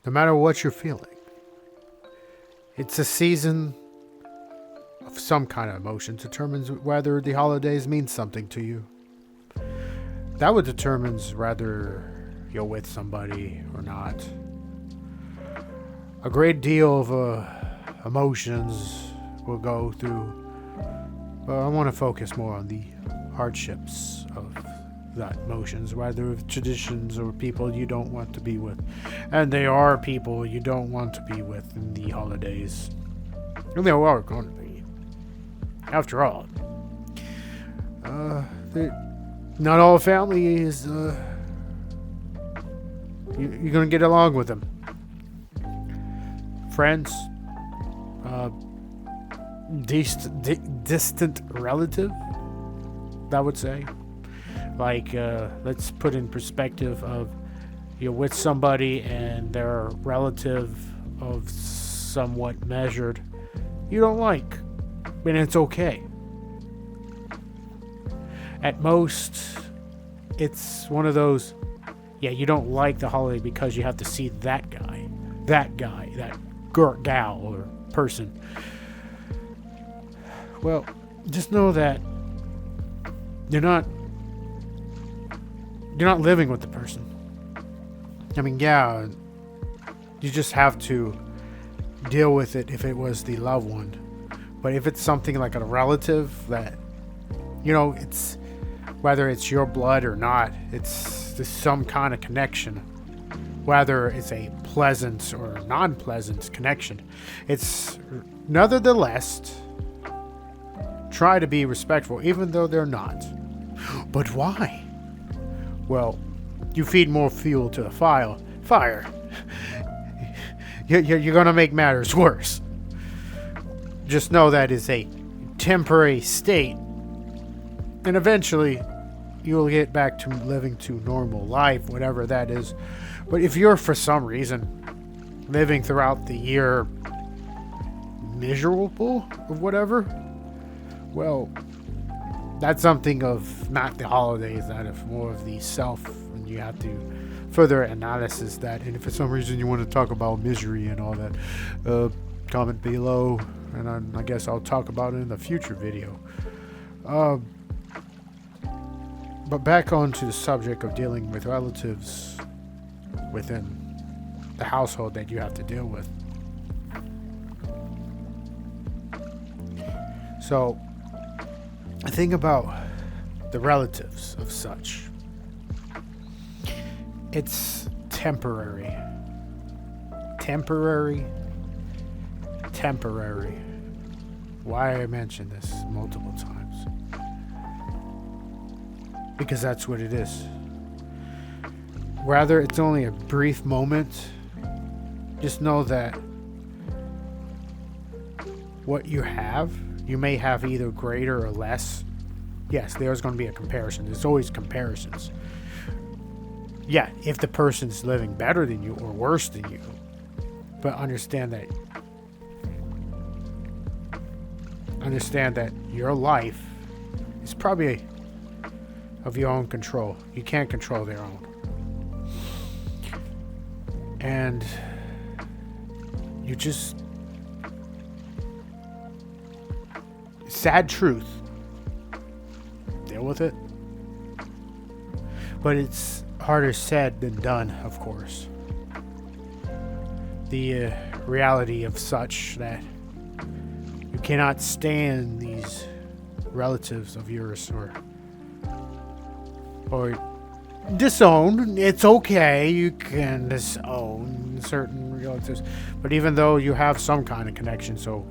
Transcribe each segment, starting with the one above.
no matter what you're feeling. It's a season of some kind of emotion determines whether the holidays mean something to you. That would determines whether you're with somebody or not. A great deal of emotions will go through, but I want to focus more on the hardships of that emotions, whether traditions or people you don't want to be with. And they are people you don't want to be with in the holidays. And they are going to be. After all, not all family is, you're going to get along with them. Friends, distant relative, I would say. Like, let's put in perspective of you're with somebody and they're a relative of somewhat measured you don't like. And it's okay. At most, it's one of those, you don't like the holiday because you have to see that guy, that gal or person. Well, just know that you're not living with the person. I mean, you just have to deal with it if it was the loved one. But if it's something like a relative that, it's whether it's your blood or not, it's some kind of connection. Whether it's a pleasant or non-pleasant connection. It's nonetheless, try to be respectful, even though they're not. But why? Well, you feed more fuel to the fire. You're going to make matters worse. Just know that is a temporary state. And eventually, you'll get back to living to normal life, whatever that is. But if you're, for some reason, living throughout the year miserable or whatever, well, that's something of not the holidays, that is more of the self, and you have to further analysis that. And if for some reason you want to talk about misery and all that, comment below, and I guess I'll talk about it in a future video. But back onto the subject of dealing with relatives within the household that you have to deal with. So, I think about the relatives of such. It's temporary. Why I mentioned this multiple times? Because that's what it is. Whether it's only a brief moment, just know that what you have, you may have either greater or less. Yes, there's going to be a comparison. There's always comparisons. Yeah, if the person's living better than you or worse than you, but understand that your life is probably of your own control. You can't control their own. And you just... sad truth. Deal with it. But it's harder said than done, of course. The reality of such that you cannot stand these relatives of yours or disown. It's okay, you can disown certain relatives, but even though you have some kind of connection, so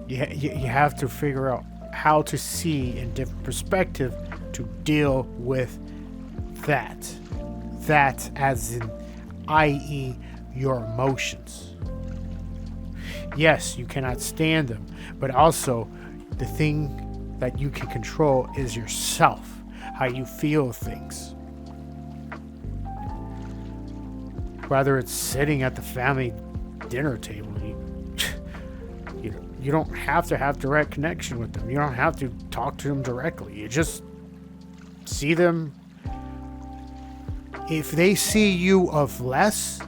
you have to figure out how to see in different perspective to deal with that as in i.e. your emotions. Yes, you cannot stand them, but also the thing that you can control is yourself, how you feel things. Whether it's sitting at the family dinner table, you don't have to have direct connection with them. You don't have to talk to them directly. You just see them. If they see you of less,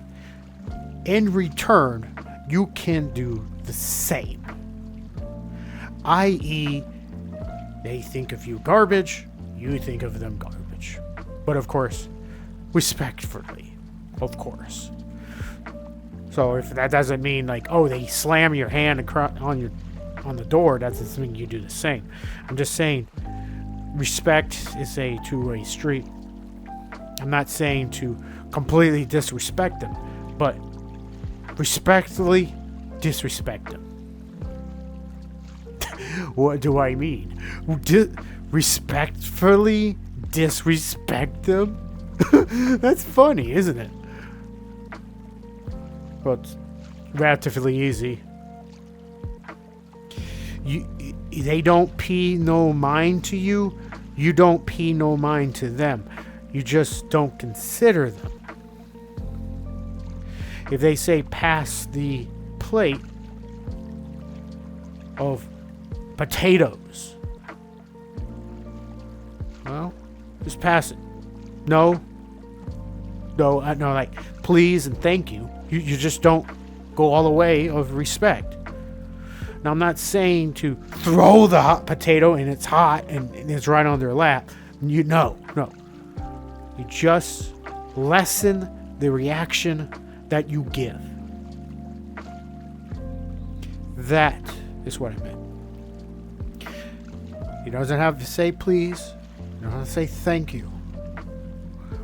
in return, you can do the same. I.e., they think of you garbage, you think of them garbage. But of course, respectfully, of course. So if that doesn't mean like, oh, they slam your hand on the door, that doesn't mean you do the same. I'm just saying, respect is a two-way street. I'm not saying to completely disrespect them, but respectfully disrespect them. What do I mean? Respectfully disrespect them? That's funny, isn't it? Well, it's relatively easy. They don't pay no mind to you. You don't pay no mind to them. You just don't consider them. If they say pass the plate of potatoes, well, just pass it. No, like please and thank you. You just don't go all the way of respect. Now, I'm not saying to throw the hot potato and it's hot and it's right on their lap. No. You just lessen the reaction that you give. That is what I meant. He doesn't have to say please. He doesn't have to say thank you.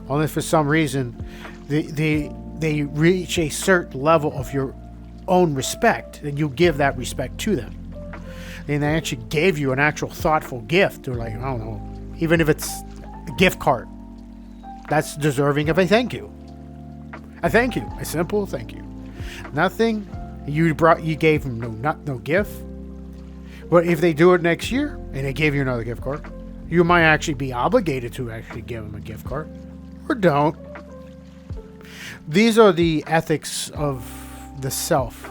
Only for some reason they reach a certain level of your own respect, and you give that respect to them. And they actually gave you an actual thoughtful gift, or like, I don't know, even if it's a gift card, that's deserving of a thank you. A thank you, a simple thank you. Nothing you gave them no gift. But if they do it next year and they gave you another gift card, you might actually be obligated to actually give them a gift card, or don't. These are the ethics of the self.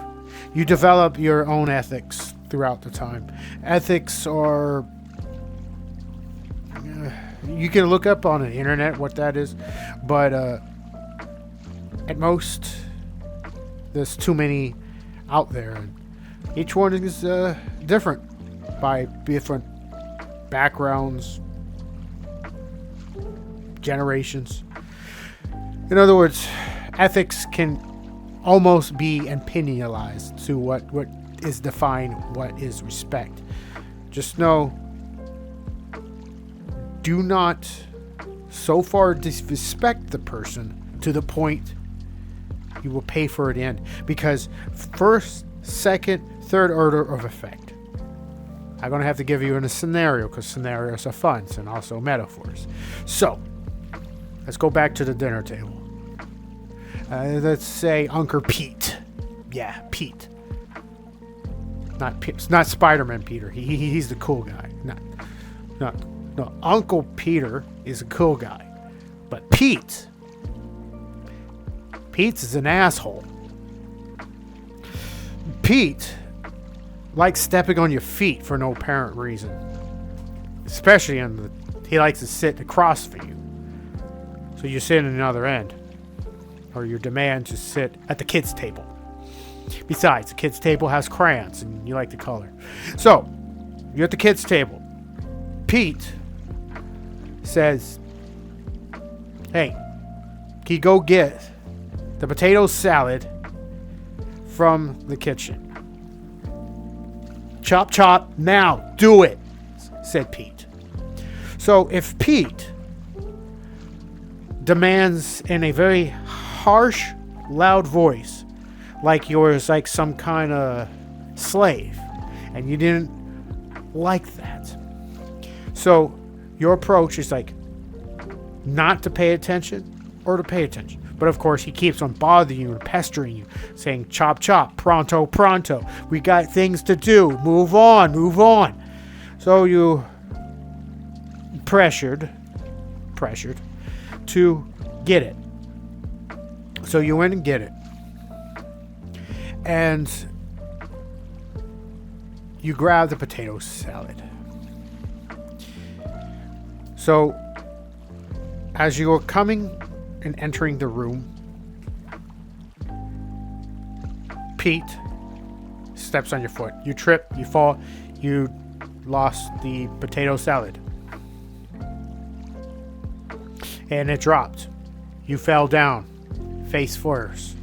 You develop your own ethics throughout the time. Ethics are, you can look up on the internet what that is, but at most there's too many out there, and each one is different by different backgrounds, generations. In other words, ethics can almost be opinionalized to what is defined, what is respect. Just know, do not so far disrespect the person to the point you will pay for it in. Because first, second, third order of effect. I'm going to have to give you in a scenario, because scenarios are fun and also metaphors. So, let's go back to the dinner table. Let's say Uncle Pete. Yeah, Pete. Not Spider-Man Peter. He's the cool guy. No. Uncle Peter is a cool guy. But Pete is an asshole. Pete likes stepping on your feet for no apparent reason. Especially he likes to sit across from you. So you sit on the other end. Or you demand to sit at the kids' table. Besides, the kids' table has crayons and you like the color. So, you're at the kids' table. Pete says, hey, can you go get the potato salad from the kitchen? Chop, chop, now, do it, said Pete. So, if Pete demands in a very harsh, loud voice, like yours, like some kind of slave, and you didn't like that. So your approach is like not to pay attention or to pay attention. But of course, he keeps on bothering you and pestering you, saying, chop, chop, pronto, pronto. We got things to do. Move on, move on. So you pressured to get it. So you went and get it. And you grab the potato salad. So as you are coming and entering the room, Pete steps on your foot. You trip, you fall, you lost the potato salad. And it dropped. You fell down, face first.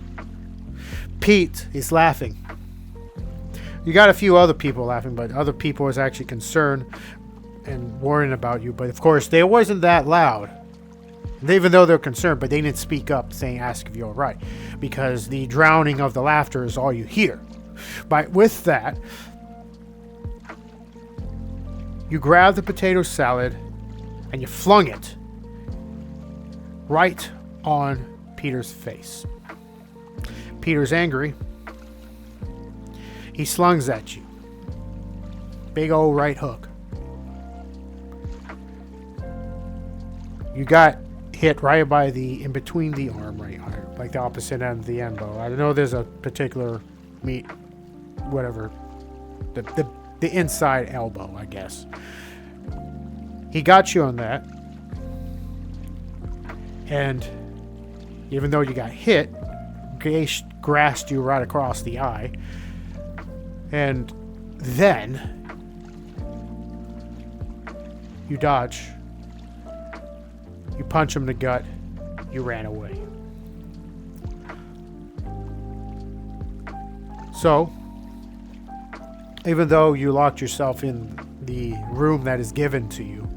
Pete is laughing. You got a few other people laughing, but other people was actually concerned and worrying about you. But of course, they wasn't that loud. Even though they're concerned, but they didn't speak up saying, ask if you're all right. Because the drowning of the laughter is all you hear. But with that, you grabbed the potato salad and you flung it right on Peter's face. Peter's angry. He slungs at you. Big old right hook. You got hit right by the, in between the arm, right arm, like the opposite end of the elbow. I know there's a particular meat, whatever, the inside elbow, I guess. He got you on that. And even though you got hit, Gage grasped you right across the eye. And then you dodge. You punch him in the gut. You ran away. So, even though you locked yourself in the room that is given to you,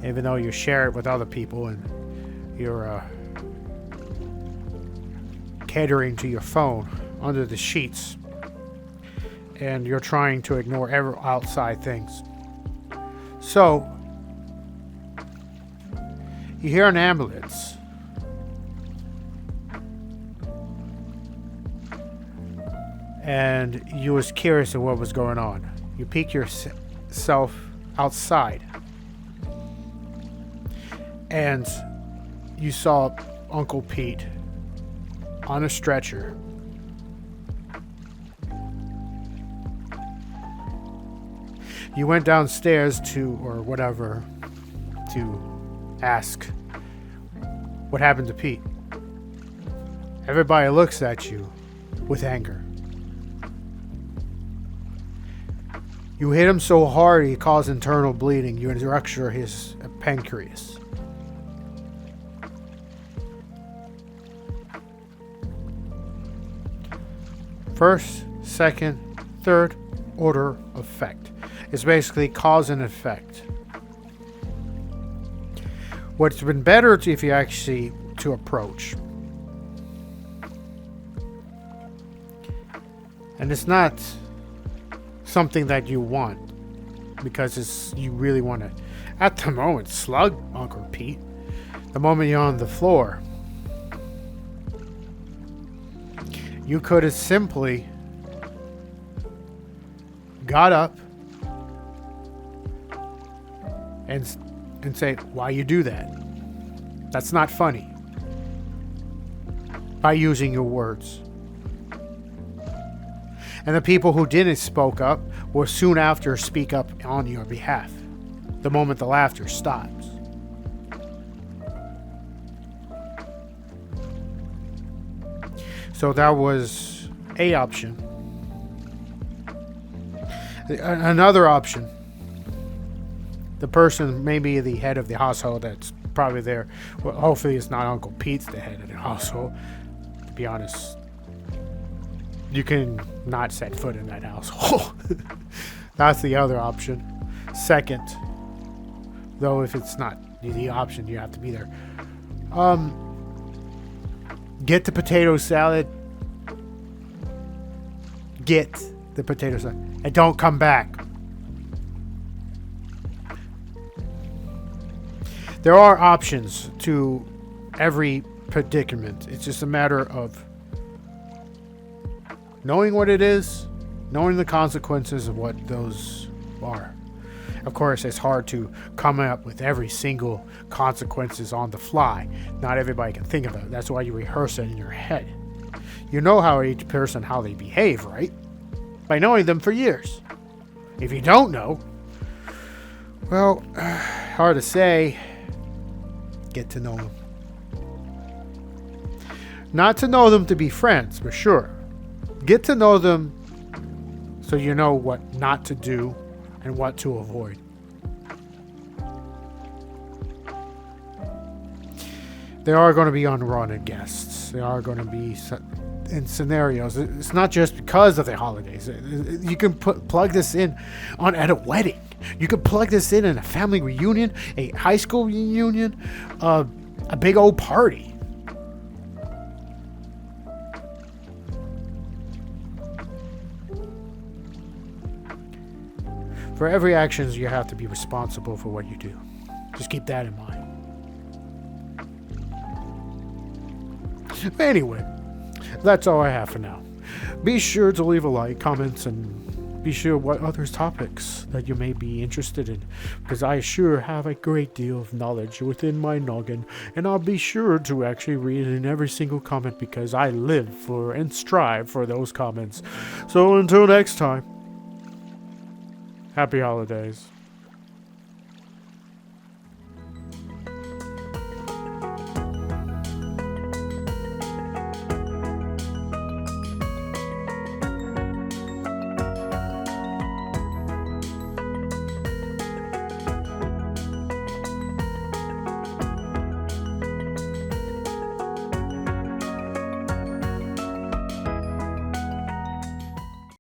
even though you share it with other people and you're catering to your phone under the sheets, and you're trying to ignore every outside things. So, you hear an ambulance. And you was curious of what was going on. You peek yourself outside. And you saw Uncle Pete on a stretcher. You went downstairs to, or whatever, to ask what happened to Pete. Everybody looks at you with anger. You hit him so hard he caused internal bleeding. You rupture his pancreas. First, second, third order effect. It's basically cause and effect. What's been better if you actually to approach. And it's not something that you want because it's you really want to at the moment slug Uncle Pete. The moment you're on the floor, you could have simply got up and say, why you do that? That's not funny. By using your words. And the people who didn't spoke up will soon after speak up on your behalf. The moment the laughter stops. So that was a option. Another option. The person, maybe the head of the household that's probably there. Well, hopefully it's not Uncle Pete's the head of the household. To be honest, you can not set foot in that household. That's the other option. Second, though, if it's not the option, you have to be there. Get the potato salad. Get the potato salad. And don't come back. There are options to every predicament. It's just a matter of knowing what it is, knowing the consequences of what those are. Of course, it's hard to come up with every single consequences on the fly. Not everybody can think of it. That's why you rehearse it in your head. You know how each person, how they behave, right? By knowing them for years. If you don't know, well, hard to say. Get to know them. Not to know them to be friends, for sure. Get to know them so you know what not to do and what to avoid. There are going to be unwanted guests. There are going to be in scenarios. It's not just because of the holidays. You can plug this in at a wedding. You can plug this in a family reunion, a high school reunion, a big old party. For every action, you have to be responsible for what you do. Just keep that in mind. Anyway, that's all I have for now. Be sure to leave a like, comments, and be sure what other topics that you may be interested in, because I sure have a great deal of knowledge within my noggin, and I'll be sure to actually read in every single comment because I live for and strive for those comments. So until next time, happy holidays.